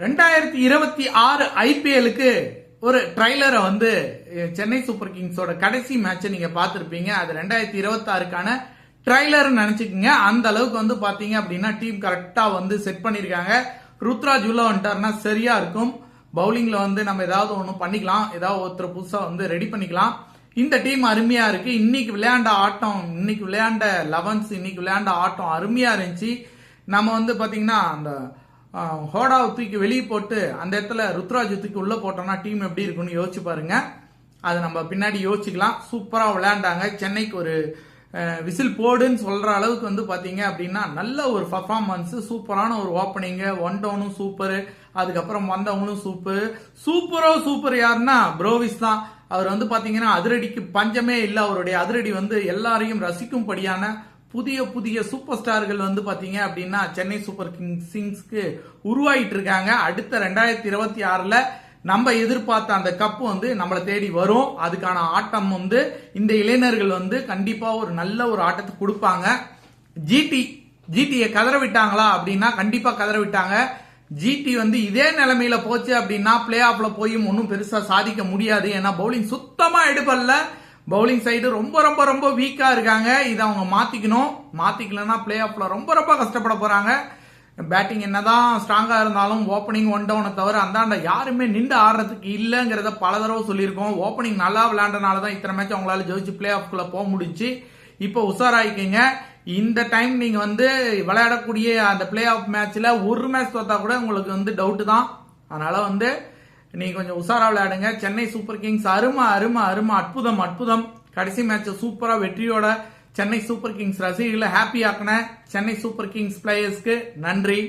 2026 ஐபிஎலுக்கு ஒரு ட்ரைலரை வந்து சென்னை சூப்பர் கிங்ஸோட கடைசி மேட்சை நீங்க பார்த்திருப்பீங்க. அது 2026க்கான ட்ரைலர் நினைச்சுக்கீங்க. அந்த அளவுக்கு வந்து பாத்தீங்க அப்படின்னா டீம் கரெக்டா வந்து செட் பண்ணிருக்காங்க. ருத்ராஜ் உள்ள வந்துட்டாருன்னா சரியா இருக்கும். பவுலிங்ல வந்து நம்ம ஏதாவது ஒண்ணு பண்ணிக்கலாம், ஏதாவது ஒருத்தர் புதுசா வந்து ரெடி பண்ணிக்கலாம். இந்த டீம் அருமையா இருக்கு. இன்னைக்கு விளையாண்ட ஆட்டம், இன்னைக்கு விளையாண்ட 11s, இன்னைக்கு விளையாண்ட ஆட்டம் அருமையா இருந்துச்சு. நம்ம வந்து பாத்தீங்கன்னா அந்த ஹோடாவை தூக்கி வெளியே போட்டு அந்த இடத்துல ருத்ராஜ் தூக்கி உள்ள போட்டோம்னா டீம் எப்படி இருக்குன்னு யோசிச்சு பாருங்க. அதை நம்ம பின்னாடி யோசிச்சுக்கலாம். சூப்பரா விளையாண்டாங்க. சென்னைக்கு ஒரு விசில் போடுன்னு சொல்ற அளவுக்கு வந்து பாத்தீங்க அப்படின்னா நல்ல ஒரு பர்ஃபார்மன்ஸ், சூப்பரான ஒரு ஓப்பனிங், ஒன் டவுனும் சூப்பர், அதுக்கப்புறம் வந்தவங்களும் சூப்பர் யாருன்னா ப்ரோவிஸ் தான். அவர் வந்து பாத்தீங்கன்னா அதிரடிக்கு பஞ்சமே இல்லை. அவருடைய அதிரடி வந்து எல்லாரையும் ரசிக்கும்படியான புதிய சூப்பர் ஸ்டார்கள் வந்து பாத்தீங்க அப்படின்னா சென்னை சூப்பர் கிங்ஸ்க்கு உருவாயிட்டு இருக்காங்க. அடுத்த 2026ல நம்ம எதிர்பார்த்த அந்த கப் வந்து நம்மளை தேடி வரும். அதுக்கான ஆட்டம் வந்து இந்த இளைஞர்கள் வந்து கண்டிப்பா ஒரு நல்ல ஒரு ஆட்டத்தை கொடுப்பாங்க. ஜிடியை கதற விட்டாங்களா அப்படின்னா கண்டிப்பா கதற விட்டாங்க. ஜிடி வந்து இதே நிலைமையில போச்சு அப்படின்னா பிளே ஆஃப்ல போய் ஒன்னும் பெருசா சாதிக்க முடியாது. ஏன்னா பவுலிங் சுத்தமா எடுப்பல்ல. பவுலிங் சைடு ரொம்ப வீக்கா இருக்காங்க. இதை அவங்க மாத்திக்கலன்னா பிளே ஆஃப்ல ரொம்ப கஷ்டப்பட போறாங்க. பேட்டிங் என்னதான் ஸ்ட்ராங்கா இருந்தாலும் ஓப்பனிங் ஒன் டவுனை தவிர அந்தாண்ட யாருமே நின்று ஆடுறதுக்கு இல்லைங்கிறத பல தடவை சொல்லியிருக்கோம். ஓப்பனிங் நல்லா விளையாண்டனாலதான் இத்தனை மேட்ச் அவங்களால ஜெயிச்சு பிளே ஆஃப்குள்ள போக முடிஞ்சு. இப்போ உஷாராயிக்கீங்க. இந்த டைம் நீங்க வந்து விளையாடக்கூடிய அந்த பிளே ஆஃப் மேட்ச்ல ஒரு மேட்ச் தோத்தா கூட உங்களுக்கு வந்து டவுட் தான். அதனால வந்து நீங்க கொஞ்சம் உஷாரா விளையாடுங்க. சென்னை சூப்பர் கிங்ஸ் அருமை அற்புதம். கடைசி மேட்ச் சூப்பரா வெற்றியோட சென்னை சூப்பர் கிங்ஸ் ரசிகர்களை ஹாப்பி ஆக்கின சென்னை சூப்பர் கிங்ஸ் பிளேயர்ஸ்க்கு நன்றி.